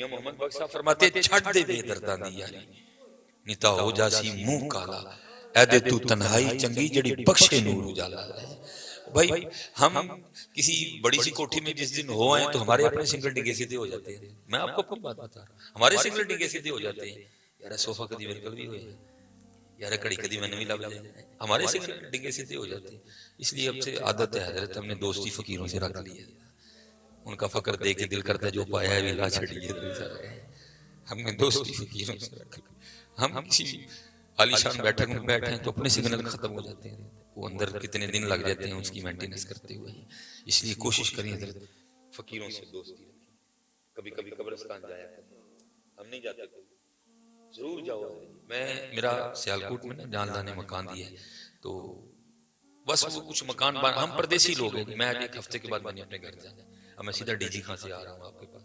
میاں محمد بخش صاحب فرماتے چھڑ دے بے درداں دی یاری نیتا ہو جاسی منہ کالا اے دے تو تنہائی چنگی جڑی بخشے نور اجالا ہے۔ بھائی ہم کسی بڑی سی کوٹھی میں جس دن ہو آئیں تو ہمارے اپنے سنگل ڈگے سیدھے ہو جاتے ہیں. میں آپ کو اپنی بات بتا رہا ہوں, ہمارے سنگل ڈگے سیدھے ہو جاتے ہیں. یار صوفہ کدی میرے کل بھی ہوئے ہیں, یار کڑی کدی میں نے بھی لگ جائے, ہمارے سنگل ڈگے سیدھے ہو جاتے ہیں. اس لیے اب سے عادت ہے حضرت, ہم نے دوستی فقیروں سے رکھ لی ہے. ان کا فقر دیکھ کے دل کرتا ہے جو پایا ہے بھی لا چھڑیے, ہم نے دوستی فقیروں سے رکھ لی. ہم کسی عالیشان بیٹھک میں بیٹھے ہیں تو اپنے سگنل ختم ہو جاتے ہیں, وہ اندر کتنے دن لگ جاتے ہیں اس کی مینٹیننس کرتے ہوئے. اس لیے کوشش کریں حضرت فقیروں سے دوستی رکھیں. کبھی کبھی قبرستان جایا کریں, ہم نہیں جاتے, ضرور جاؤ. میں میرا سیالکوٹ میں جان نے مکان دیا ہے, تو بس وہ کچھ مکان ہم پردیسی لوگ ہیں. میں ایک ہفتے کے بعد میں نے اپنے گھر جانا ہے. اب میں سیدھا ڈی جی خان سے آ رہا ہوں آپ کے پاس,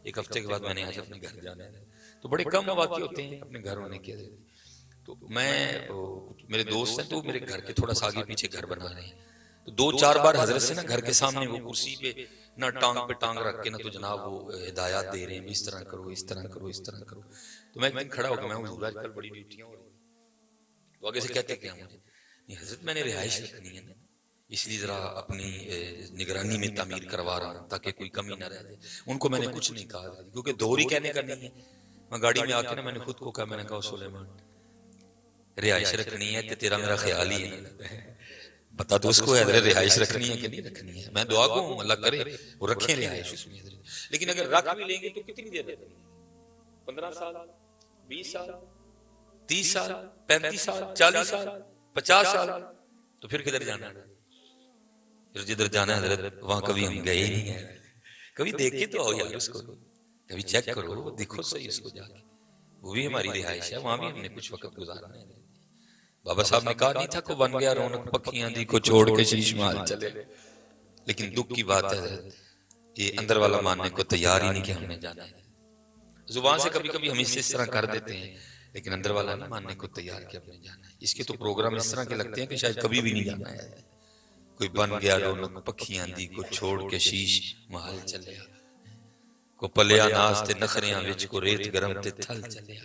ایک ہفتے کے بعد میں نے آج اپنے گھر جانا ہے. تو بڑے کم مواقع ہوتے ہیں اپنے گھر ہونے کے. تو میں میرے دوست ہیں تو میرے گھر کے تھوڑا سا آگے پیچھے گھر بنا رہے ہیں, تو دو چار بار حضرت سے نا گھر کے سامنے وہ کرسی پہ نہ ٹانگ پہ ٹانگ رکھ کے نہ تو جناب وہ ہدایات دے رہے ہیں اس طرح کرو اس طرح کرو اس طرح کرو. تو میں ایک دن کھڑا ہو کے, میں حضور آج کل بڑی ڈیوٹیاں ہو رہی ہیں, تو آگے سے کہتے کیا مجھے, نہیں حضرت میں نے رہائش رکھنی ہے نا, اس لیے ذرا اپنی نگرانی میں تعمیر کروا رہا ہوں تاکہ کوئی کمی نہ رہ جائے. ان کو میں نے کچھ نہیں کہا کیونکہ دور ہی کہنے کا نہیں ہے. میں گاڑی میں آ کے نا میں نے خود کو کہا, میں نے کہا سلیمان رہائش رکھنی ہے تو تیرا میرا خیال ہی ہے, بتا تو اس کو ہے رہائش رکھنی ہے کہ نہیں رکھنی ہے. میں دعا کو اللہ کرے وہ رکھیں رہائش اس میں, لیکن اگر رکھ بھی لیں گے تو کتنی دیر رکھنی ہے, 15 سال 20 سال 30 سال 35 سال 40 سال 50 سال, تو پھر کدھر جانا ہے؟ پھر جدھر جانا ہے حضرت وہاں کبھی ہم گئے ہی نہیں ہیں. کبھی دیکھ کے تو آؤ یار اس کو, کبھی چیک کرو دیکھو صحیح اس کو جا کے, وہ بھی ہماری رہائش ہے, وہاں بھی ہم نے کچھ وقت گزارنا ہے. بابا صاحب نے کہا نہیں تھا کو بن گیا رونق پکھیاں دی کو چھوڑ کے شیش محل چلے. لیکن دکھ کی بات ہے حضرت, یہ اندر والا ماننے کو تیار ہی نہیں کہ ہم نے جانا ہے. زبان سے کبھی کبھی ہم اس طرح کر دیتے ہیں, لیکن اندر والا نہیں ماننے کو تیار کہ ہم نے جانا ہے. اس کے تو پروگرام اس طرح کے لگتے ہیں کہ شاید کبھی بھی نہیں جانا ہے. کوئی بن گیا رونق پکھیاں دی کو چھوڑ کے شیش محل چلے, کو پلیا ناز تے نخریاں وچ کو ریت گرم تے تھل چلے,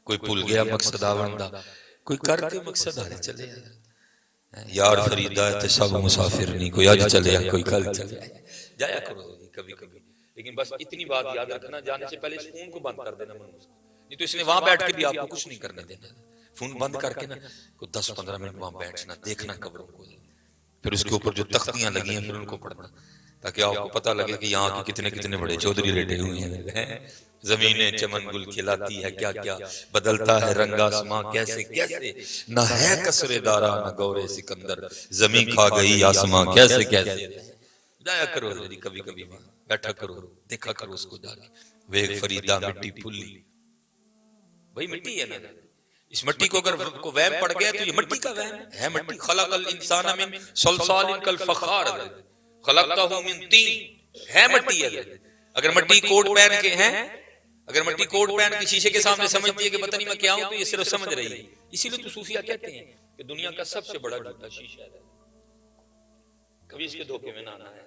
کوئی بھول گیا مقصد آون دا کوئی کر کے مقصد آنے چلے. یار فریدہ تے سب مسافر نہیں, کوئی آج چلے کوئی کل چلے. جایا کرو کبھی کبھی, لیکن بس اتنی بات یاد رکھنا, جانے سے پہلے فون کو بند کر دینا منہ سے, نہیں تو اس نے وہاں بیٹھ کے بھی آپ کو کچھ نہیں کرنے دینا. فون بند کر کے نا کوئی 10-15 منٹ وہاں بیٹھنا, دیکھنا قبروں کو, پھر اس کے اوپر جو تختیاں لگی ہیں پھر ان کو پڑھنا, تاکہ آپ کو پتہ لگے کہ یہاں کے کتنے کتنے بڑے چودھری لیٹے ہوئے ہیں. زمینیں چمن گل کھلاتی ہے کیا کیا, بدلتا ہے رنگ آسماں کیسے کیسے, نہ ہے قصر دارا نہ گورے سکندر, زمین کھا گئی آسماں کیسے کیسے. جایا کرو کبھی کبھی بیٹھا کرو, دیکھا کرو اس کو جا کے. ویگ فریدہ مٹی پھلی, بھائی مٹی ہے نا, اس مٹی کو اگر کو وہم پڑ گیا تو یہ مٹی کا وہم ہے. مٹی خلق الانسان من صلصال کالفخار, خلقتہ من طین, ہے مٹی ہے. اگر مٹی کوٹ پہن کے ہیں, اگر مٹی کوٹ پہن کے شیشے کے سامنے سمجھتی ہے کہ پتہ نہیں میں کیا ہوں, تو یہ صرف سمجھ رہی ہے. اسی لیے تو صوفیہ کہتے ہیں کہ دنیا کا سب سے بڑا جھوٹا شیشہ ہے, کبھی اس کے دھوکے میں نہ آنا ہے.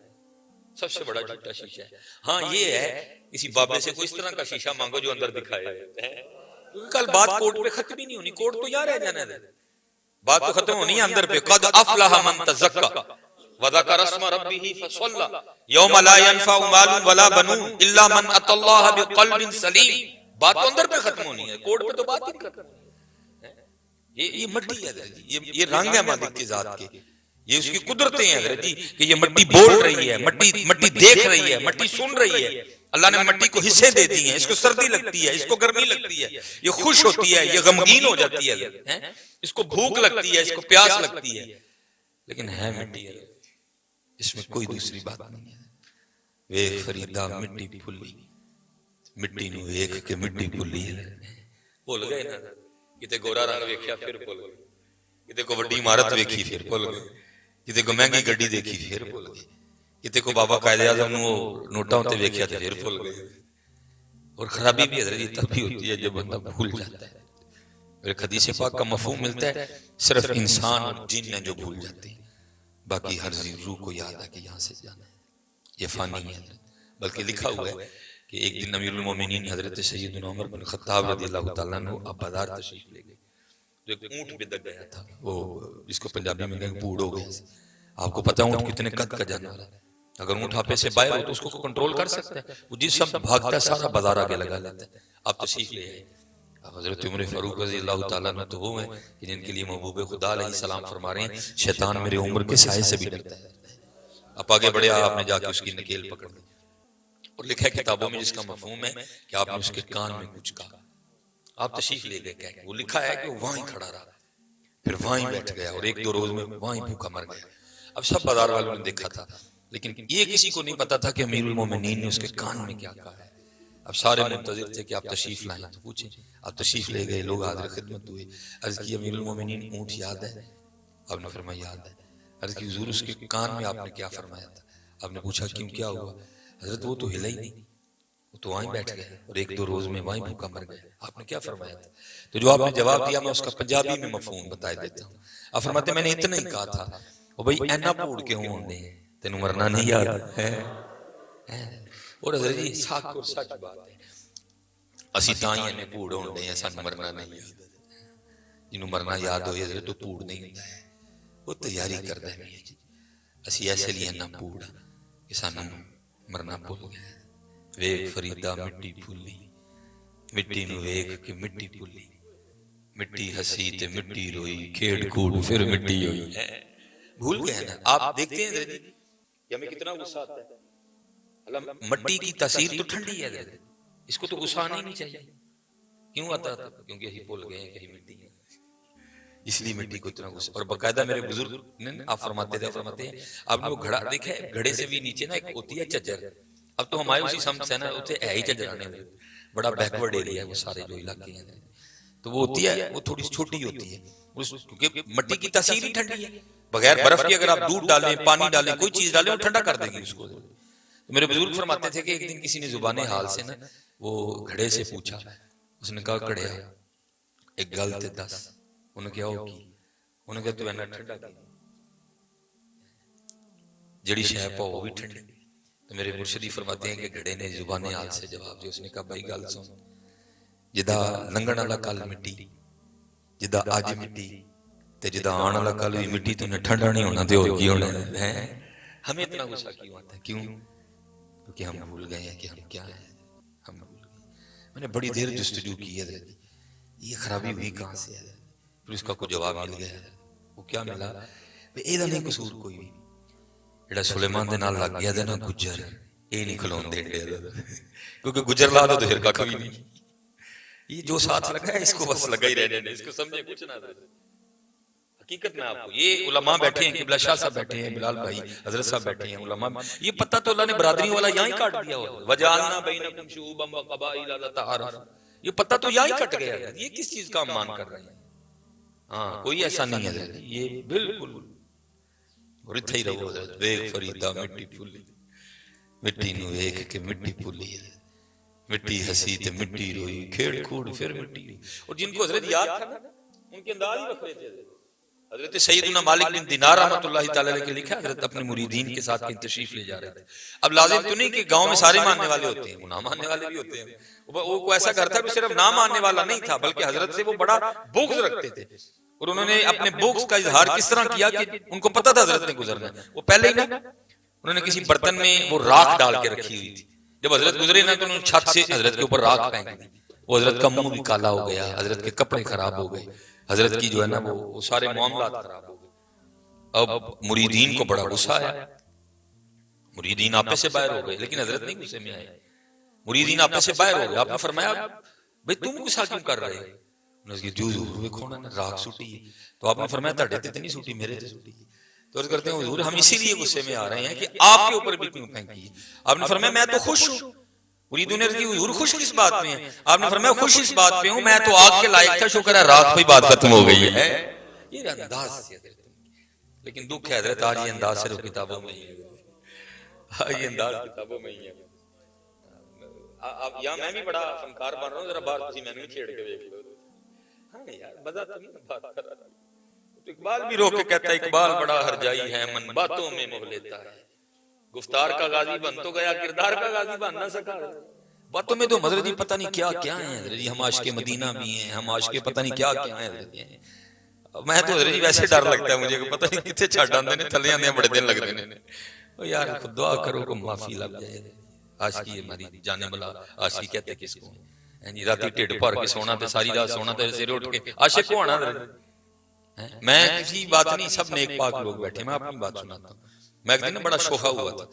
سب سے بڑا جھوٹا شیشہ ہے. ہاں یہ ہے کسی بابے سے کوئی اس طرح کا شیشہ مانگو جو اندر دکھائے, کیونکہ کل بات کوٹ پہ ختم ہی نہیں ہونی, کوٹ تو یہاں رہ جانا ہے, بات تو ختم ہونی ہے اندر پہ. قد افلح من تزکا وذکر اسم ربہ فصلی یوم لا ینفع مال ولا بنون الا من اتى اللہ بقلب سلیم. بات تو اندر پہ ختم ہونی ہے, کوٹ پہ تو بات ہی ختم ہونی ہے. یہ مٹی ہے, یہ رنگ ہے مالک کی ذات کے, یہ اس کی قدرتیں ہیں حضرت جی, کہ یہ مٹی بول رہی ہے, مٹی دیکھ رہی ہے, مٹی سن رہی ہے. اللہ نے مٹی کو حصے دے دی ہیں, اس کو سردی لگتی ہے, اس کو گرمی لگتی ہے, یہ خوش ہوتی ہے, یہ غمگین ہو جاتی ہے, اس کو بھوک لگتی ہے, اس کو پیاس لگتی ہے, لیکن ہے مٹی ہے, اس میں کوئی دوسری بات نہیں ہے. ویکھ فریدہ مٹی پھلی, مٹی نو ویکھ کے مٹی پھلی ہے. بھول گئے نا, کتے گورا رنگ ویکھیا پھر بھول گئے, کتے کو وڈی عمارت ویکھی پھر بھول گئے, کتے کو مہنگی گڈی دیکھی پھر بھول گئے, کتے کو بابا قائد اعظم نو نوٹاں تے ویکھیا تے پھر بھول گئے. اور خرابی بھی حضرت تب ہی ہوتی ہے جب بندہ بھول جاتا ہے. ایک حدیث پاک کا مفہوم ملتا ہے, صرف انسان اور جن ہیں جو بھول جاتے ہیں, باقی ہر روح کو یاد ہے کہ یہاں سے جانا ہے, یہ فانی ہے. بلکہ لکھا ہوا ہے کہ ایک دن امیر المومنین حضرت سیدنا عمر بن خطاب رضی اللہ تعالیٰ عنہ آپ بازار تشریف لے گئے، جو ایک اونٹ بدک گیا تھا، وہ جس کو پنجابی میں کہیں پوڑ ہو گیا. آپ کو پتا اونٹ کتنے قد کا جانور ہے، اگر اونٹ ہاپے سے باہر ہو تو اس کو کنٹرول کر سکتا ہے، وہ جس سب بھاگتا ہے سارا بازار آگے لگا لیتا ہے. آپ تشریف لے آئے. حضرت عمر فاروق رضی اللہ تعالیٰ عنہ تو وہ ہیں کہ جن کے لیے محبوب خدا علیہ السلام فرما رہے ہیں شیطان میرے عمر کے سائے سے بھی ڈرتا ہے. آپ آگے بڑھے، آپ نے جا کے اس کی نکیل پکڑ دی اور لکھا ہے کتابوں میں جس کا مفہوم ہے کہ آپ نے اس کے کان میں کچھ کہا. آپ تشریف لے گئے کہہ کے، وہ لکھا ہے کہ وہ وہیں کھڑا رہا، پھر وہیں بیٹھ گیا اور ایک دو روز میں وہیں بھوکا مر گیا. اب سب بازار والوں نے دیکھا تھا، لیکن یہ کسی کو نہیں پتا تھا کہ امیر المومنین نے اس کے کان میں کیا کہا ہے. اب سارے منتظر تھے کہ آپ تشریف لائیں تو پوچھیں. آپ تشریف لے گئے، لوگ حاضر خدمت ہوئے. عرض کی امیر المومنین اونٹ یاد ہے؟ آپ نے فرمایا یاد ہے. عرض کی حضور اس کے کان میں آپ نے کیا فرمایا تھا؟ آپ نے پوچھا کیوں، کیا ہوا؟ حضرت وہ تو ہلا ہی نہیں، وہ تو وہیں بیٹھ گئے اور ایک دو روز میں وہیں بھوکا مر گئے. آپ نے کیا فرمایا تھا؟ تو جو آپ نے جواب دیا میں اس کا پنجابی میں مفہوم بتا دیتا ہوں. آپ فرماتے میں نے اتنا ہی کہا تھا، وہ بھائی اینا پوڑ کے ہوں نے تینوں مرنا نہیں یاد ہے. اور حضرت جی سچ اور سچ بات ہے، اسی تائیں اینے پوڑ ہوں نے سانوں مرنا نہیں یاد. جنہوں مرنا یاد ہوئے حضرت تو پوڑ نہیں ہوتا ہے، وہ تیاری کردہ ہے جی. اسی ایسے لیے نہ پوڑا کہ سانوں مرنا بھول گیا. ویک فریدا مٹی پھولی، مٹی نو ویک کے مٹی پھولی، مٹی ہسی تے مٹی روئی، کھیڑ کھوڑ پھر مٹی ہوئی. بھول گئے نا آپ؟ دیکھتے ہیں حضرت یہ ہمیں کتنا غصہ آتا ہے. مٹی کی تاثیر تو ٹھنڈی ہے حضرت، اس کو تو غصہ آنا ہی نہیں چاہیے. کیوں آتا تھا؟ کیونکہ ہی بھول گئے ہیں کہ ہی مٹی ہے، اس لیے مٹی کو اتنا غصہ. اور باقاعدہ میرے بزرگ آپ فرماتے ہیں آپ نے وہ گھڑا دیکھا ہے، گھڑے سے بھی نیچے نا ایک ہوتی ہے چچر. اب تو ہمارے اسی سمت سے نا اتنے ہے ہی چجرانے میں، بڑا بیکورڈ ایریا ہے وہ سارے جو علاقے ہیں، تو وہ ہوتی ہے وہ تھوڑی چھوٹی ہوتی ہے کیونکہ مٹی کی تاثیر ہی ٹھنڈی ہے. بغیر برف کے اگر آپ دودھ ڈالیں، پانی ڈالیں، کوئی چیز ڈالیں وہ ٹھنڈا کر دے گی اس کو. میرے بزرگ فرماتے تھے کہ ایک دن کسی نے زبان حال سے نا وہ گھڑے سے پوچھا، اس نے کہا کڑیا ایک گل تے دس. انہوں نے کہا وہ کی؟ انہوں نے کہا تو اینا ٹھنڈا کی جڑی شے پاؤ وہ بھی ٹھنڈی. تو میرے مرشدی فرماتے ہیں کہ گھڑے نے زبان حال سے جواب دیا. اس نے کہا بھائی گل سن، جدا لنگن والا کل مٹی، جدا اج مٹی تے جدا آن والا کل بھی مٹی، تو نے ٹھنڈا نہیں ہونا تے اور کی ہونا ہے. ہمیں اتنا غصہ کیوں آتا ہے؟ کیوں؟ کیونکہ ہم بھول گئے ہیں کہ ہم کیا ہیں. ہم بھول گئے. میں نے بڑی دیر جستجو کی ہے یہ خرابی ہوئی کہاں سے ہے. پھر اس کا کوئی جواب مل گیا. وہ کیا ملا؟ یہ نہیں قصور کوئی بھی جڑا سلیمان دے نال لگ گیا دے نا گجر، یہ نہیں کھلون دے دے کیونکہ گجر لا دو تو پھر ککھ بھی نہیں. یہ جو ساتھ لگا ہے اس کو بس لگا ہی رہنے دے، اس کو سمجھے کچھ نہ دے. حقیقت میں آپ کو یہ علماء بیٹھے ہیں، قبلہ شاہ صاحب بیٹھے ہیں، بلال بھائی حضرت صاحب بیٹھے ہیں، علماء یہ پتہ تو اللہ نے برادریوں والا یہاں ہی کاٹ دیا ہوا. وجعلنا بینکم شعوبا وقبائل لتعارفوا، یہ پتہ تو یہاں ہی کٹ گیا ہے. یہ کس چیز کا ہم مان کر رہے ہیں؟ ہاں کوئی ایسا نہیں ہے، یہ بالکل اور اتھے ہی رہو. حضرت ویک فریدا مٹی پھولی، مٹی نو ویک کے مٹی پھولی، مٹی ہسی تے مٹی روئی، کھیڑ کھوڑ پھر مٹی ہوئی. اور جن کو حضرت یاد تھا نا ان کے انداز ہی رکھے تھے. حضرت سیدنا مالک بن دینار رحمۃ اللہ تعالی علیہ کے لکھا حضرت اپنے مریدین کے ساتھ کہیں تشریف لے جا رہے تھے. اب لازم تو نہیں کہ گاؤں میں سارے ماننے والے ہوتے ہیں، وہ نہ ماننے والے بھی ہوتے ہیں. وہ ایسا گھر تھا کہ صرف نہ ماننے والا نہیں تھا بلکہ حضرت سے وہ بڑا بغض رکھتے تھے. اور انہوں نے اپنے بغض کا اظہار کس طرح کیا کہ ان کو پتا تھا حضرت نے گزرنا ہے. وہ پہلے ہی نا انہوں نے کسی برتن میں وہ راکھ ڈال کے رکھی ہوئی تھی. جب حضرت گزرے نا تو انہوں نے چھت سے حضرت کے اوپر راکھ پھینک دی. وہ حضرت کا منہ بھی کالا ہو گیا، حضرت کے کپڑے خراب ہو گئے، حضرت کی جو ہے نا وہ سارے معاملات خراب ہو گئے. اب مریدین کو بڑا غصہ آیا، مریدین آپے سے باہر ہو گئے، لیکن حضرت نہیں غصے میں آئے. مریدین آپے سے باہر ہو گئے. آپ نے فرمایا بھئی تم غصہ کیوں کر رہے؟ انہوں نے کہا جو حضور ویکھو نا راکھ سٹی ہے. تو آپ نے فرمایا تہاڈے تے نہیں سٹی، میرے تے سٹی. تو عرض کرتے ہیں حضور ہم اسی لیے غصے میں آ رہے ہیں کہ آپ کے اوپر بھی کیوں پھینکی. آپ نے فرمایا میں تو خوش ہوں. مریدوں نے عرض کی حضور خوش کس بات میں ہیں؟ آپ نے فرمایا خوش اس بات پہ ہوں میں تو آگ کے لائق تھا، شکر ہے راکھ پہ بات ختم ہو گئی ہے. یہ انداز سے لیکن دکھ ہے حضرت آج یہ انداز سے کتابوں میں ہی ہے، یہ انداز کتابوں میں ہی ہے. یہاں میں بھی بڑا فنکار بن رہا ہوں، ذرا بات کسی میں نے چھیڑ کے دیکھ لو. ہاں یار مزہ تو نہیں بات کر رہا. تو اقبال بھی رو کے کہتا ہے اقبال بڑا ہرجائی ہے من باتوں میں موہ لیتا ہے. گفتار کا غازی بن تو گیا کردار کا غازی بن نہ سکا. باتوں میں تو حضرت جی پتہ نہیں کیا کیا ہیں حضرت جی، ہم عاشق مدینہ بھی ہیں، ہم عاشق پتہ نہیں کیا کیا ہیں حضرت جی۔ میں تو حضرت جی ویسے ڈر لگتا ہے مجھے کہ پتہ نہیں کتنے چھڈ آندے نے، تھلے آندے بڑے دن لگتے ہیں۔ او یار خود دعا کرو کہ معافی لگ جائے۔ عاشقی ہماری جانے والا عاشقی کہتے کس کو ہیں جی؟ راتی ٹھڈ بھر کے سونا تے ساری رات سونا تے سویرے اٹھ کے عاشق کو آنا۔ میں کسی بات نہیں، سب نیک پاک لوگ بیٹھے، میں اپنی بات سناتا ہوں۔ میں ایک دن بڑا شوخا ہوا تھا،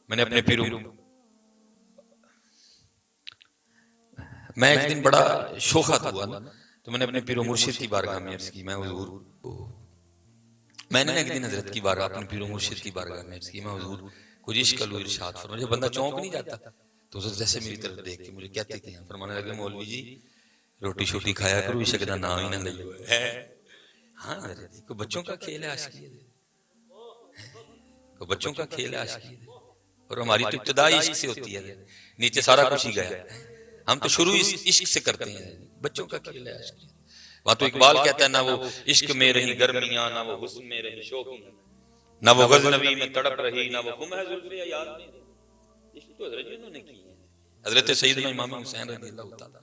میں نے اپنے پیروں میں ایک دن بڑا شوخا ہوا نا، تو میں نے اپنے پیرو مرشد کی بارگاہ میں عرض کی، میں حضور میں نے ایک دن حضرت کی بارگاہ اپنے پیرو مرشد کی بارگاہ میں عرض کی، میں حضور کچھ عشق لو ارشاد فرمائے۔ بندہ چونک نہیں جاتا تو حضرت جیسے میری طرف دیکھ کے مجھے کہتے کہ فرمانے لگے مولوی جی روٹی شوٹی کھایا کرو، عشق کا نام ہی نہ لئیو۔ ہاں حضرت کوئی بچوں کا کھیل ہے عاشقی، کوئی بچوں کا کھیل ہے عاشقی، اور ہماری تو ابتدائی عشق سے ہوتی ہے، نیچے سارا کچھ ہی گیا، ہم تو شروع عشق سے کرتے ہیں، بچوں کا کھیل ہے عشق۔ وہاں تو اقبال کہتا ہے نہ وہ عشق میں رہی گرمیاں، نہ وہ حسن میں رہی شوقیاں، نہ وہ غزنوی میں تڑپ رہی، نہ وہ خم ہے زلف یار میں۔ عشق تو حضرت جی انہوں نے کی ہے۔ حضرت سیدنا امام حسین رضی اللہ تعالیٰ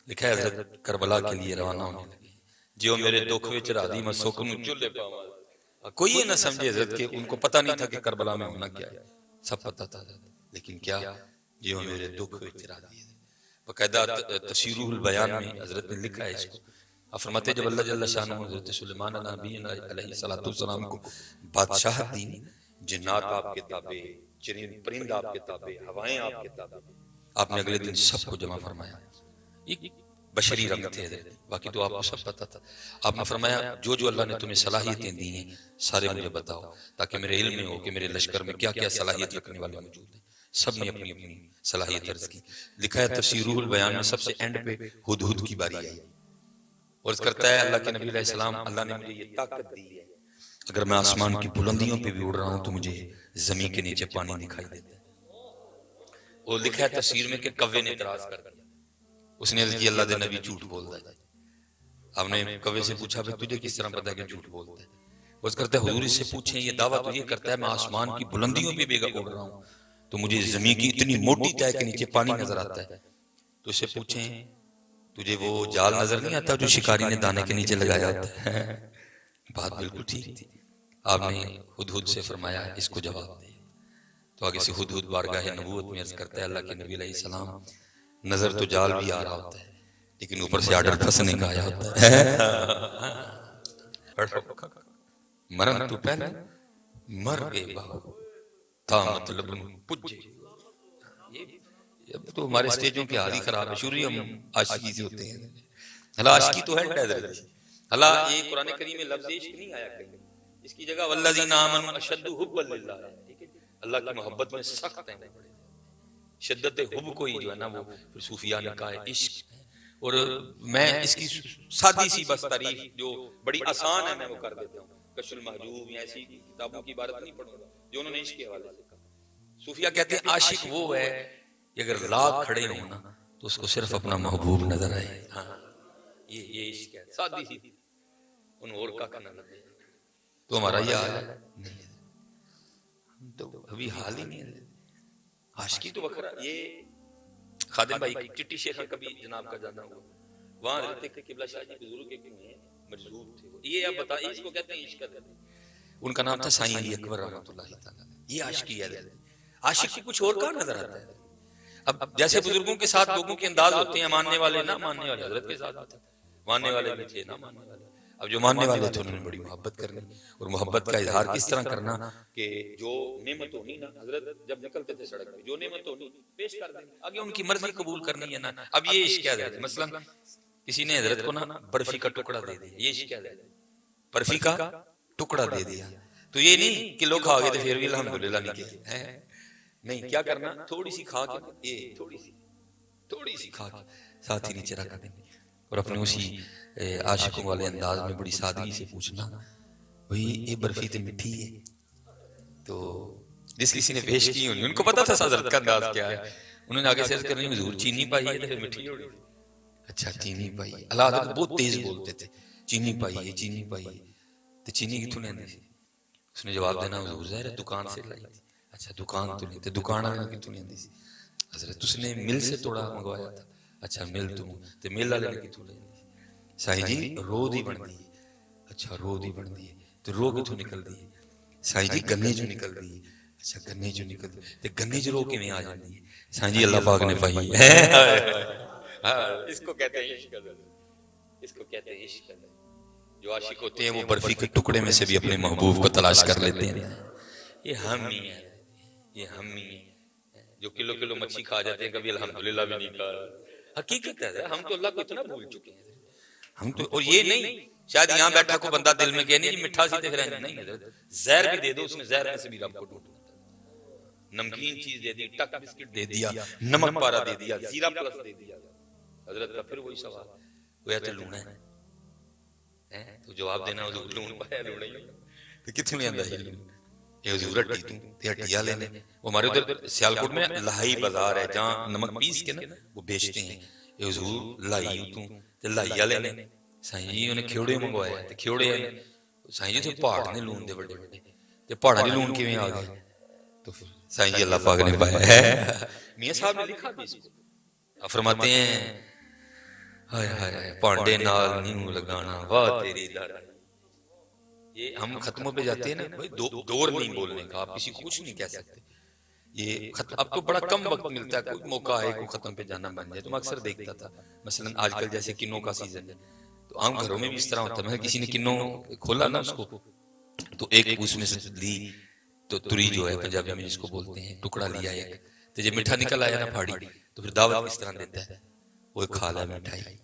لکھا ہے حضرت کربلا کے لیے روانہ ہونے لگے، جو میرے دکھ وچ راضی میں سکھ نوں چولے پاواں۔ کوئی یہ نہ سمجھے حضرت کہ ان کو پتہ نہیں تھا کہ کربلا میں ہونا کیا ہے، سب پتہ تھا، لیکن کیا جو میرے دکھ وچ راضی ہے۔ باقاعدہ تفسیر البیان میں حضرت نے لکھا ہے اس کو، آپ فرماتے جب اللہ جل شانہ حضرت سلیمان نبی علیہ السلام کو بادشاہت دی، جنات آپ کے تابع، چرند پرند آپ کے تابع، ہوائیں آپ کے تابع، آپ نے اگلے دن سب کو جمع فرمایا۔ ایک بشری رنگ تھے حضرت، باقی تو آپ کو سب پتہ تھا۔ آپ نے فرمایا جو جو اللہ نے تمہیں صلاحیتیں دی ہیں سارے مجھے بتاؤ، تاکہ میرے علم میں ہو کہ میرے لشکر میں کیا کیا صلاحیت رکھنے والے موجود ہیں۔ سب نے اپنی اپنی صلاحیت عرض کی۔ لکھا ہے تفسیر البیان میں سب سے اینڈ پہ ہدہد کی باری آئی، اور اس کرتا ہے اللہ کے نبی علیہ السلام اللہ نے مجھے یہ طاقت دی ہے، اگر میں آسمان کی بلندیوں پہ بھی اڑ رہا ہوں تو مجھے زمین کے نیچے پانی دکھائی دیتا ہے۔ وہ لکھا ہے تفسیر میں کہ کوے نے اعتراض کر دیا، اس نے عرض کی اللہ دے نبی جھوٹ بولتا ہے۔ آپ نے کوے سے پوچھا بھئی تجھے کس طرح پتا ہے کہ جھوٹ بولتا ہے؟ وہ کرتا ہے حضور اس سے پوچھیں، یہ دعویٰ تو یہ کرتا ہے میں آسمان کی بلندیوں پہ بھی اڑ رہا ہوں تو مجھے زمین کی اتنی موٹی تہ کے نیچے پانی نظر آتا ہے، تو اس سے پوچھیں تجھے وہ جال نظر نہیں آتا جو شکاری نے دانے کے نیچے لگایا ہوتا ہے؟ بات بالکل ٹھیک تھی۔ آپ نے ہدہد سے فرمایا اس کو جواب دے، تو آگے سے ہدہد بارگاہ نبوت میں عرض کرتا ہے اللہ کے نبی علیہ السلام نظر تو جال بھی آ رہا ہوتا ہے لیکن اوپر سے آرڈر پھنسنے کا آیا ہوتا ہے۔ مرن تو پہلے مر گئے باہو تا مطلب پجے۔ اب تو ہمارے سٹیجوں کے حال ہی خراب ہے، شروع ہم عاشقی سے ہوتے ہیں۔ اللہ عاشقی تو ہے حضرت، اللہ یہ قرآن کریم میں لفظ عشق نہیں آیا کہیں، اس کی جگہ والذین آمنوا اشد حبا للہ ہے، ٹھیک ہے؟ اللہ کی محبت میں سخت ہیں، شدت حب کو ہی جو ہے نا وہ پھر صوفیاء نے کہا ہے عشق۔ اور میں اس کی سادی سی بس تعریف جو بڑی آسان ہے میں وہ کر دیتا ہوں، کشف المحجوب یا ایسی کتابوں کی عبارت نہیں پڑھوں گا جو انہوں نے عشق کے حوالے سے کہا۔ صوفیاء کہتے ہیں عاشق وہ ہے کہ اگر لاکھ کھڑے ہوں نا تو اس کو صرف اپنا محبوب نظر آئے۔ ہاں یہ عشق ہے، سادی سی، ان اور کا کھانا لگے۔ تو ہمارا یہ حال ہے نہیں، تو ابھی حال ہی نہیں ہے عاشقی تو وکھرا۔ یہ خادم بھائی چٹی شیخ کبھی جناب کا جانا ہوا، وہاں حضرت قبلہ شاہ جی بزرگ ایک ہوئے ہیں مجذوب تھے، یہ اب بتائیں اس کو کہتے ہیں عشق ہے، ان کا نام تھا سائیں علی اکبر رحمۃ اللہ تعالیٰ۔ یہ عاشقی ہے، عاشق کو کچھ اور کہاں نظر آتا ہے۔ اب جیسے بزرگوں کے ساتھ لوگوں کے انداز ہوتے ہیں، ماننے والے نہ ماننے والے، حضرت کے ساتھ ہوتے ہیں ماننے والے بھی تھے نہ ماننے والے۔ اب جو ماننے والے تھے انہوں نے بڑی محبت کرنی، اور محبت کا اظہار کس طرح کرنا کہ جو نعمت ہونی نا، حضرت جب نکلتے تھے سڑک پہ جو نعمت ہونی پیش کر دیں، آگے ان کی مرضی قبول کرنی ہے نا۔ اب یہ عشق کیا ہے، مثلا کسی نے حضرت کو نا برفی کا ٹکڑا دے دیا، یہ عشق کیا ہے، برفی کا ٹکڑا دے دیا، تو یہ نہیں کہ لوگ کھا گئے تو پھر بھی الحمدللہ نہیں کہتے ہیں، نہیں، کیا کرنا تھوڑی سی کھا کے، یہ تھوڑی سی کھا کے ساتھ ہی نیچے رکھ دیں، اور اپنے اسی عاشقوں والے انداز میں بڑی سادگی سے پوچھنا بھئی یہ برفی تو مٹھی ہے، تو جس کسی نے پیش کی ہونی ان کو پتا تھا حضرت کا انداز کیا ہے، انہوں نے آگے سے عرض کرنی حضور چینی پائی ہے تو پھر مٹھی ہوڑی، اچھا چینی پائی ہے، اللہ حضرت بہت تیز بولتے تھے، چینی پائی ہے چینی پائی ہے، تو چینی کتوں نے دی، اس نے جواب دینا حضور ظاہر ہے دکان سے لائی تھی، اچھا دکان تو نہیں تھے، دکان آنا کتوں نے دی، حضرت اس نے مل سے توڑا منگوایا تھا. اچھا مل تو مل والے نے کتوں لینی سائیں جی رو دی بن دی. اچھا رو دی بن دی تو رو کتوں نکل دی سائیں جی گنے جو نکل دی. اچھا گنے جو نکل دی تے گنے جو رو کیویں آ جاندی ہے سائیں جی اللہ پاک نے پائی ہے. اس کو کہتے ہیں عشق. اس کو کہتے ہیں عشق. جو عاشق ہوتے ہیں وہ برفی کے ٹکڑے میں سے بھی اپنے محبوب کو تلاش کر لیتے ہیں. یہ ہم ہی ہیں, یہ ہم ہی ہیں جو کلو کلو مچھی کھا جاتے ہیں, کبھی الحمدللہ بھی نہیں کھا. حقیقت ہے ہم تو اللہ کو اتنا بھول چکے ہیں ہم تو. اور یہ نہیں شاید یہاں بیٹھا کو بندہ دل میں کہ نہیں مٹھا سی دیکھ رہے ہیں, نہیں حضرت زہر بھی دے دو اس نے زہر میں سے بھی رب کو ڈھونڈنا. نمکین چیز دے دی, ٹک بسکٹ دے دیا, نمک پارا دے دیا, زیرہ پلس دے دیا. حضرت کا پھر وہی سوال وہ تو لونا ہے تو جواب دینا حضور لون پایا لونا ہی تو کتنے میں آندا ہے یہ حضور ہٹی تو تے ہٹیا لینے. وہ ہمارے ادھر سیالکوٹ میں لائی بازار ہے جہاں نمک پیس کے نا وہ بیچتے ہیں. یہ حضور لائی تو تے لائی والے نے سائیں جی انہیں کھیوڑے منگوائے تے کھیوڑے سائیں جی تے پہاڑ نے لون دے بڑے بڑے تے پہاڑاں دی لون کیویں آ گئے تو سائیں جی اللہ پاک نے پایا ہے. میاں صاحب نے لکھا بھی اس کو فرماتے ہیں ہائے ہائے پانڈے نال نیوں لگانا واہ تیری در. یہ ہم ختموں پہ جاتے ہیں نا بھائی دور نہیں بولنے کا, آپ کسی کو کچھ نہیں کہہ سکتے. یہ اب تو بڑا کم وقت ملتا ہے, کوئی موقع ہے کوئی ختم پہ جانا بن جائے. تو میں اکثر دیکھتا تھا مثلا آج کل جیسے کنوں کا سیزن ہے تو عام گھروں میں بھی اس طرح ہوتا ہے. میں کسی نے کنوں کھولا نا اس کو تو ایک اس میں سے لی تو تری جو ہے پنجابی میں جس کو بولتے ہیں ٹکڑا لیا ایک, تو جب میٹھا نکل آیا نا پھاڑی تو پھر دعوت کس طرح دیتا ہے وہ کھا لا مٹھائی.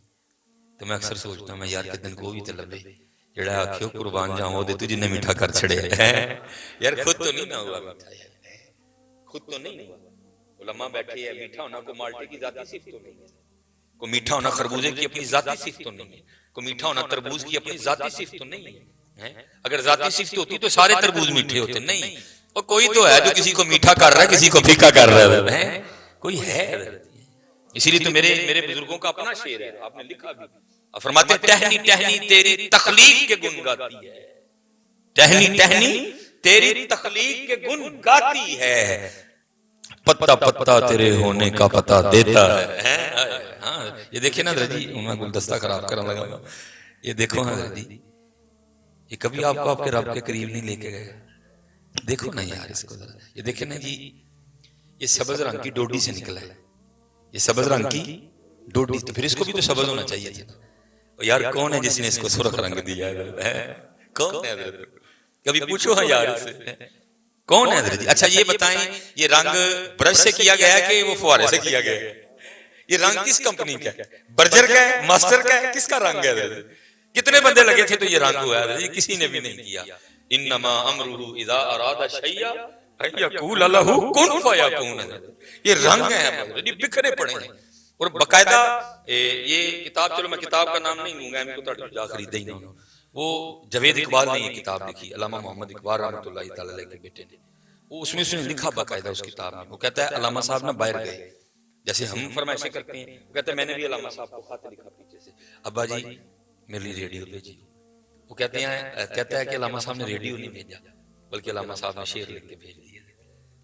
تو میں اکثر سوچتا ہوں میں یار کتنے کو بھی تے لبے جڑا آکھیو قربان جاؤں دے تجھے نے میٹھا کر چھڑے یار خود تو نہیں نہ ہوا میٹھا, خود تو نہیں ہوا. علماء بیٹھے ہیں میٹھا ہونا کو مالٹے کی ذاتی صفت تو نہیں ہے, کو میٹھا ہونا خربوزے کی اپنی ذاتی صفت تو نہیں ہے, کو میٹھا ہونا تربوز کی اپنی ذاتی صفت تو نہیں ہے. اگر ذاتی صفت ہوتی تو سارے تربوز میٹھے ہوتے. نہیں, اور کوئی تو ہے جو کسی کو میٹھا کر رہا ہے کسی کو پھیکا کر رہا ہے, کوئی ہے. اسی لیے تو میرے بزرگوں کا اپنا شعر ہے, آپ نے لکھا بھی, فرماتے ٹہنی ٹہنی تیری تخلیق کے گن گاتی ہے, ٹہنی ٹہنی تیری تخلیق کے گن گاتی ہے, پتا پتا تیرے ہونے کا پتا دیتا ہے. ہاں یہ دیکھیں نا حضرت جی, میں گلدستہ خراب کرنے لگا, یہ دیکھو نا حضرت جی, یہ کبھی آپ کو آپ کے رب کے قریب نہیں لے کے گئے. دیکھو نا یار اس کو ذرا, یہ دیکھیں نا جی, یہ سبز رنگ کی ڈوڈی سے نکلا ہے, یہ سبز رنگ کی ڈوڈی, تو پھر اس کو بھی تو سبز ہونا چاہیے تھا. یار کون ہے جس نے اس کو سرخ رنگ دیا ہے, کون ہے حضرت, کبھی پوچھو ہاں یار سے کون ہے حضرت. اچھا یہ بتائیں یہ رنگ برش سے کیا گیا ہے کہ وہ فوارے سے کیا گیا ہے, یہ رنگ کس کمپنی کا ہے, برجر کا ہے, ماسٹر کا ہے, کس کا رنگ ہے حضرت. کتنے بندے لگے تھے تو یہ رنگ ہوا ہے, کسی نے بھی نہیں کیا. انما امرہ اذا اراد شیئا ان یقول لہ کن فیکون. یہ رنگ ہیں یہ بکھرے پڑے ہیں. اور باقاعدہ یہ کتاب, چلو میں کتاب کا نام نہیں لوں گا, میں کو تو جا خریدے ہی نہ, وہ جاوید اقبال نے یہ کتاب لکھی, علامہ محمد اقبال رحمۃ اللہ تعالی علیہ کے بیٹے نے, وہ اس میں اس نے لکھا باقاعدہ اس کتاب میں. وہ کہتا ہے علامہ صاحب نہ باہر گئے, جیسے ہم فرمائشیں کرتے ہیں, وہ کہتا ہے میں نے بھی علامہ صاحب کو خط لکھا پیچھے سے, ابا جی میرے لیے ریڈیو بھیجی. وہ کہتے ہیں, کہتا ہے کہ علامہ صاحب نے ریڈیو نہیں بھیجا بلکہ علامہ صاحب نے شعر لکھ کے بھیج دیے.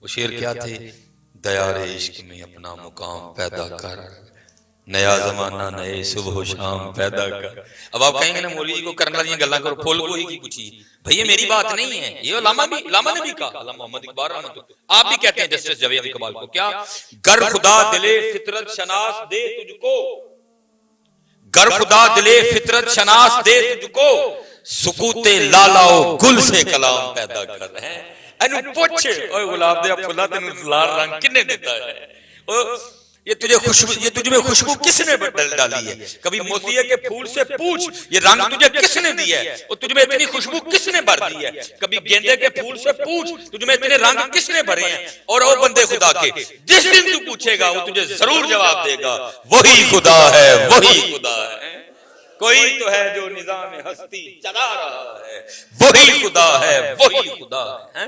وہ شعر کیا تھے, دیار عشق میں اپنا مقام پیدا کر, نیا زمانہ نئے صبح و شام پیدا کر. اب آپ کہیں گے نا مولوی جی کو کرنے والی گلاں کرو, پھول گوئی کی پوچھی بھئی یہ میری بات نہیں ہے, یہ علامہ نے بھی کہا, علامہ محمد اقبال رحمۃ اللہ, آپ بھی کہتے ہیں جسٹس جاوید اقبال کو, کیا گر خدا دل فطرت شناس دے تجھ کو, گر خدا دل فطرت شناس دے تجھ کو, سکوت لالاؤ گل سے کلام پیدا کر. اینو پوچھ اوے گلاب دے پھلا تینوں لال رنگ کنے دیتا ہے, یہ تجھ میں خوشبو کس نے ڈالی ہے. کبھی موتیے کے پھول سے پوچھ یہ رنگ تجھے کس نے دیا ہے, اور تجھ میں اتنی خوشبو کس نے بھر دی ہے. کبھی گیندے کے پھول سے پوچھ تجھ میں اتنے رنگ کس نے بھرے ہیں. اور او بندے خدا کے, جس دن تو پوچھے گا وہ تجھے ضرور جواب دے گا, وہی خدا ہے وہی خدا ہے. کوئی تو ہے جو نظام ہستی چلا رہا ہے, وہی خدا ہے وہی خدا ہے.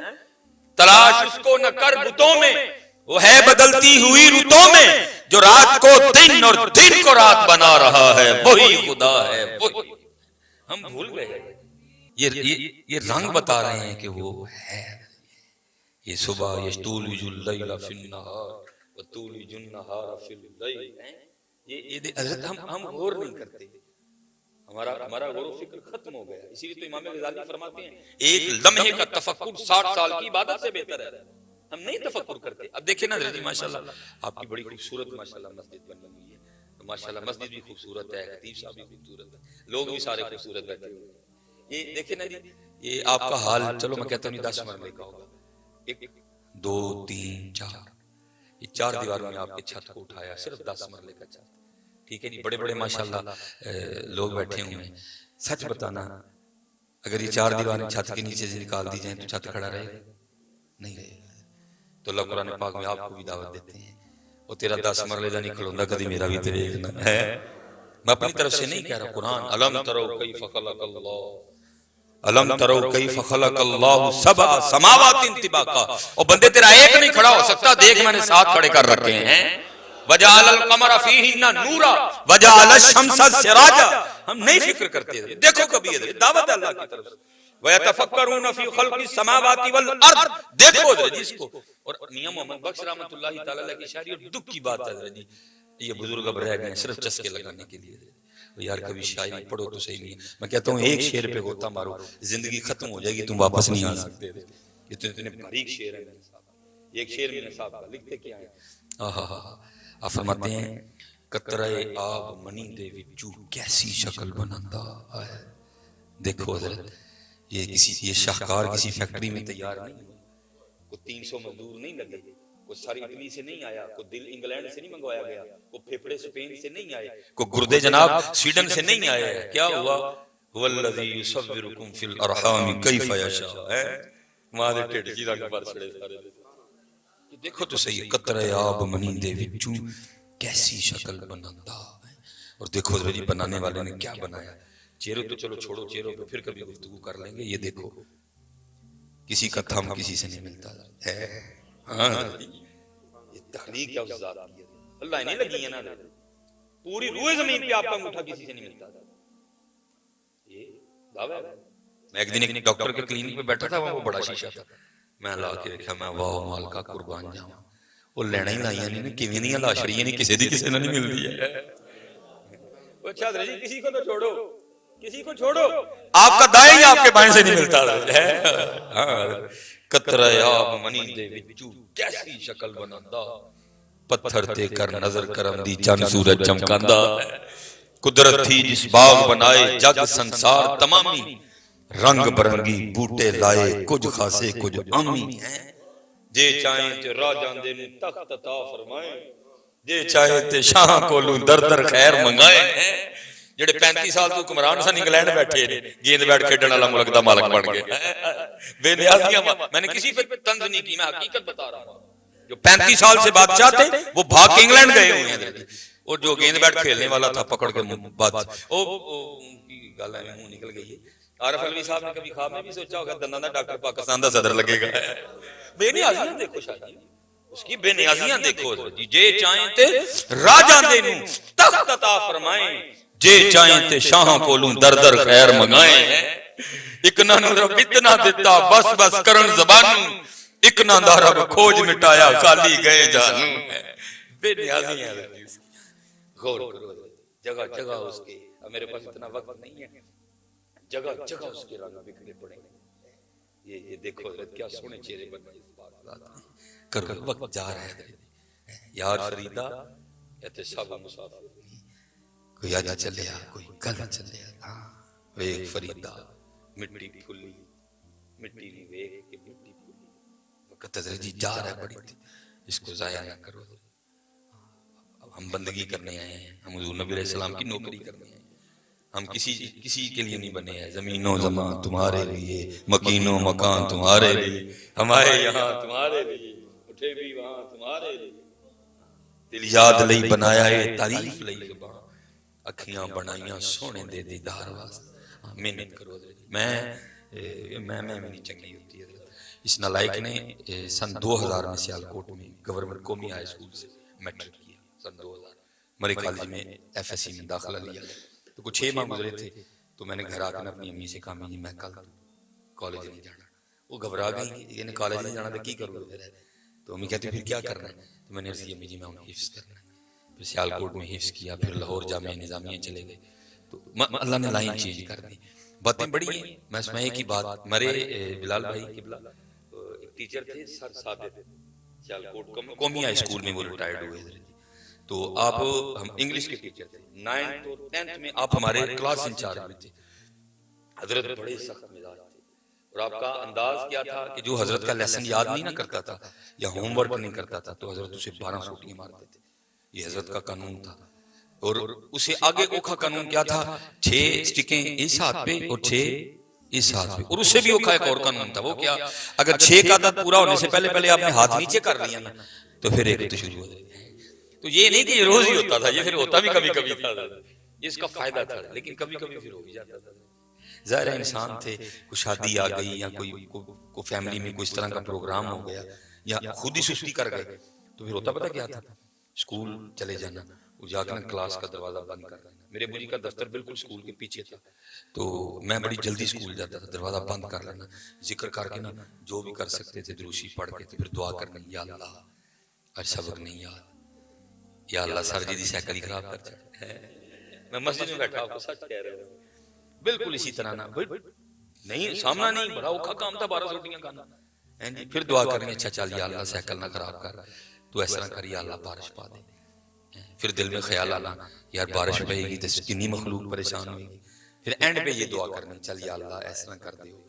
تلاش اس کو نہ کر بتوں میں, وہ ہے بدلتی ہوئی رتوں میں, جو رات کو دن اور دن کو رات بنا رہا ہے, وہی خدا ہے وہی. ہم بھول گئے, یہ رنگ بتا رہے ہیں کہ وہ ہے. یہ صبح یشتولج اللیل فی النہار وَتُولِجُ النَّهَارَ فِي اللَّيْلِ. یہ حضرت ہم غور نہیں کرتے، ہمارا غور و فکر ختم ہو گیا. اسی لیے تو امام غزالی فرماتے ہیں ایک لمحے کا تفکر 60 سال کی عبادت سے بہتر ہے. ہم نہیں تفکر کرتے. اب دیکھیں نا حضرت جی ماشاءاللہ آپ کی بڑی خوبصورت ماشاءاللہ مسجد بنی ہوئی ہے، ماشاءاللہ مسجد بھی خوبصورت ہے، خطیب صاحب بھی خوبصورت ہے، لوگ بھی سارے خوبصورت بیٹھے ہوئے ہیں. یہ دیکھیں نا جی، یہ آپ کا حال چلو میں کہتا ہوں 10 مرلے کا ہوگا، 1 2 3 4، یہ 4 دیواروں میں آپ کے چھت کو اٹھایا، صرف 10 مرلے کا چھت. ٹھیک ہے جی، بڑے بڑے ماشاءاللہ لوگ بیٹھے ہوئے ہیں. سچ بتانا اگر یہ 4 دیواریں چھت کے نیچے سے نکال دی جائیں تو چھت کھڑا رہے گا؟ نہیں رہے گا. تو اللہ قرآن پاک میں آپ کو بھی دعوت دیتے ہیں، وہ تیرا 10 مرلے دا نہیں کھلوندا کدی میرا بھی تے دیکھنا ہے. میں اپنی طرف سے نہیں کہہ رہا، قرآن الم ترو کیف خلق اللہ، الم ترو کیف خلق اللہ سبع سماوات طباقا. اور بندے تیرا ایک نہیں کھڑا ہو سکتا، دیکھ میں نے 7 کھڑے کر رکھے ہیں. وجعل القمر فیہن نورا وجعل الشمس سراجا. ہم نہیں فکر کرتے، دیکھو کبھی ادھر دعوت ہے اللہ کی طرف سے. وَيَتَفَكَّرُونَ فِي خَلْقِ السَّمَاوَاتِ وَالْأَرْضِ. دیکھو حضرت جی اس کو. اور میاں محمد بخش رحمۃ اللہ تعالی علیہ کی شاعری، اور دکھ کی بات ہے حضرت جی، یہ بزرگ اب رہ گئے صرف چسکے لگانے کے لیے. یار کبھی شاعری پڑھو تو صحیح نہیں. میں کہتا ہوں ایک شعر پہ غوطہ مارو، زندگی ختم ہو جائے گی، تم واپس نہیں آ سکتے. اتنے باریک شعر ہیں میرے صاحب. ایک شعر میرے صاحب کا لکھتے کیا ہے، آپ فرماتے ہیں قطرے آب منی دے وچوں کیسی شکل بناتا ہے. دیکھو حضرت یہ شاہکار کسی فیکٹری میں تیار نہیں ہوئی، کوئی 300 مزدور نہیں لگے، کوئی ساری اٹلی سے نہیں آیا، کوئی دل انگلینڈ سے نہیں منگوایا گیا، کوئی پھیپھڑے اسپین سے نہیں آئے، کوئی گردے جناب سویڈن سے نہیں آئے. کیا ہوا؟ هو الذی یصورکم فی الارحام کیف یشاء. ماں دے ٹھڈ جی رنگ پر چھڑے سارے. دیکھو تو صحیح قطرے آب منی دے وچوں کیسی شکل بناتا ہے. اور دیکھو حضرت جی بنانے والے نے کیا بنایا. چہروں تو چلو چھوڑو، چہروں پہ پھر کبھی گفتگو کر لیں گے. یہ دیکھو کسی کا تھم کسی سے نہیں ملتا ہے. ہاں یہ تخلیق کیا اس ذات کی ہے، اللہ نہیں لگی ہے نا. پوری روح زمین پہ آپ کا انگوٹھا کسی سے نہیں ملتا. یہ دعویٰ ہے. میں ایک دن ایک ڈاکٹر کے کلینک پہ بیٹھا تھا، وہ بڑا شیشہ تھا، میں لا کے رکھا، میں واہ مال کا قربان جاؤں. وہ لینا ہی لائیاں نہیں، کیویں دیاں لاشڑیاں نہیں، کسی دی کسی نہ نہیں ملدی ہے. اچھا حضرت جی کسی کو تو چھوڑو، کسی کو چھوڑو، آپ کا دائیں آپ کے بائیں سے نہیں ملتا ہے. قطرے آب منی دے وچوں کیسی شکل بناتا، پتھر تے کر نظر کرم دی چند سورج چمکاندا. قدرت تھی جس باغ بنائے جگ سنسار تمامی، رنگ برنگی بوٹے لائے کچھ خاصے کچھ عامی ہیں. جے چاہیں تے راہ جاندے نوں تخت عطا فرمائے، جے چاہے تے شاہ کولوں در در خیر منگائے. جڑے 35 سال تو حکمران سن انگلینڈ بیٹھے نے، گیند بیٹ کھیڈن والا ملک دا مالک بن گئے. بے نیازیاں میں نے کسی پہ طنز نہیں کی، میں حقیقت بتا رہا ہوں. جو 35 سال سے بادشاہ تھے وہ بھاگ کے انگلینڈ گئے ہوئے ہیں. اور جو گیند بیٹ کھیلنے والا تھا پکڑ کے بات کی گل ہے منہ نکل گئی ہے. عارف علوی صاحب نے کبھی خواب میں بھی سوچا ہوگا دنداں دا ڈاکٹر پاکستان دا صدر لگے گا. بے نیازیاں دیکھو شاہ جی، اس کی بے نیازیاں دیکھو. جے چاہیں تے راہ جاندے نوں تخت عطا فرمائیں، جے چاہیں تے شاہاں کولوں در در خیر منگائیں. اک نہ رب اتنا دیتا بس بس کرن زبانوں، اک نہ دا رب کھوج مٹایا خالی گئے جانوں. بے نیازیاں غور کرو. جگہ جگہ اس کے، اب میرے پاس اتنا وقت نہیں ہے، جگہ جگہ اس کے رنگ بکھرے پڑے ہیں. یہ دیکھو حضرت کیا سونے چہرے بنے اس بات کرو. وقت جا رہا ہے یار فریدہ، ایتے سب مسافر، کوئی آج چلیا کوئی کل چلیا. ویک فریدہ مٹی پھلی، مٹی نہیں ویک کہ مٹی پھلی. وقت حضرت جی جا رہا ہے بڑی، اس کو ضائع نہ کرو. ہم بندگی کرنے آئے ہیں، ہم حضور نبی علیہ السلام کی نوکری کرنے آئے ہیں. ہم کسی کے لیے نہیں بنے ہیں. زمین و زمان تمہارے لیے، مکین و مکان تمہارے لیے، ہمارے یہاں تمہارے لیے، اٹھے بھی وہاں تمہارے لیے. دل یاد لئی بنایا ہے تعریف لئی زبان، اکھیاں بنائیاں سونے دے دیدار واسطے. محنت کرو. میں نہیں چنگی ہوتی ہے. اس نالائق نے سن 2000 میں سیالکوٹ میں گورنمنٹ قومی ہائی اسکول سے میٹرک کیا. سن 2000 میرے کالج میں ایف ایس سی میں داخلہ لیا. تو کچھ 6 ماہ گزرے تھے تو میں نے گھر آ کے اپنی امی سے کہا امی میں کل کالج نہیں جانا. وہ گھبرا گئی، یعنی کالج نہیں جانا تو کی کروں پھر. تو امی کہتی پھر کیا کرنا ہے؟ تو میں نے عرض کیا امی جی میں حفظ کرنا ہے. پھر سیالکوٹ میں حفظ کیا, پھر لاہور جامعہ نظامیہ چلے گئے. تو اللہ نے لائن چینج کر دی. باتیں بڑی ہیں, میں اس میں ایک ہی بات, مرے بلال بھائی قبلہ ایک ٹیچر تھے سر ثابت, سیالکوٹ قومی ہائی اسکول میں وہ ریٹائرڈ ہوئے. تو آپ ہم انگلش کے ٹیچر تھے, 9th اور 10th میں آپ ہمارے کلاس انچارج میں تھے. حضرت بڑے سخت مزاج تھے, اور آپ کا انداز کیا تھا کہ جو حضرت کا لیسن یاد نہیں نہ کرتا تھا یا ہوم ورک نہیں کرتا تھا تو حضرت اسے 12 سوٹیاں مارتے تھے. یہ حضرت کا قانون تھا. اور اسے آگے اوکھا قانون کیا تھا, 6 سٹکیں اس ہاتھ پہ اور 6 اس ہاتھ پہ. اور اس سے بھی اوکھا ایک اور قانون تھا, وہ کیا, اگر 6 کا عدد پورا ہونے سے پہلے آپ نے ہاتھ نیچے کر لیا نا تو پھر ایک تو شروع ہو جائے. تو یہ نہیں کہ یہ روز ہی ہوتا تھا, یہ پھر ہوتا بھی کبھی کبھی تھا, یہ اس کا فائدہ تھا, لیکن کبھی کبھی پھر ہو بھی جاتا تھا. ظاہر ہے انسان تھے, کوئی شادی آ گئی یا کوئی فیملی میں کوئی اس طرح کا پروگرام ہو گیا یا خود ہی سستی کر گئے تو پھر ہوتا پتہ کیا تھا, اسکول چلے جانا, وہ جا کے کلاس کا دروازہ بند کر دینا. میرے ابو جی کا دفتر بالکل اسکول کے پیچھے تھا, تو میں بڑی جلدی اسکول جاتا تھا, دروازہ بند کر لینا, ذکر کر کے نا جو بھی کر سکتے تھے دروشی پڑھ کے, پھر دعا کرنی, یا اللہ آج سبق نہیں یاد, یا اللہ سر جی دی سائیکل ہی خراب کر چھڑ. میں مسجد میں بیٹھا, آپ کو سچ کہہ رہا ہوں, بالکل اسی طرح نا نہیں سامنا نہیں, بڑا اوکھا کام تھا 12 روٹیاں کھانا. پھر دعا کرنی, اچھا چل یا اللہ سائیکل نہ خراب کر, تو اس طرح کر یا اللہ بارش پا دے. پھر دل میں خیال آنا یار بارش پڑے گی تو کتنی مخلوق پریشان ہوئے گی. پھر اینڈ پہ یہ دعا کرنی, چل یا اللہ اس طرح کر دیو,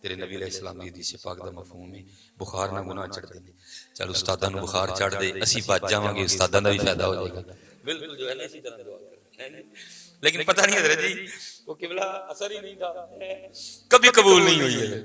تیرے نبی علیہ السلام دی حدیث پاک دا مفہوم ہے بخار نہ گناہ چڑھ دے. چل استاداں نوں بخار چڑھ دے, اسی بچ جاواں گے, استاداں دا بھی فائدہ ہو جائے گا. بالکل جو ہے نا اسی طرح دعا کریں. لیکن پتہ نہیں حضرت جی وہ قبلہ اثر ہی نہیں تھا, کبھی قبول نہیں ہوئی ہے.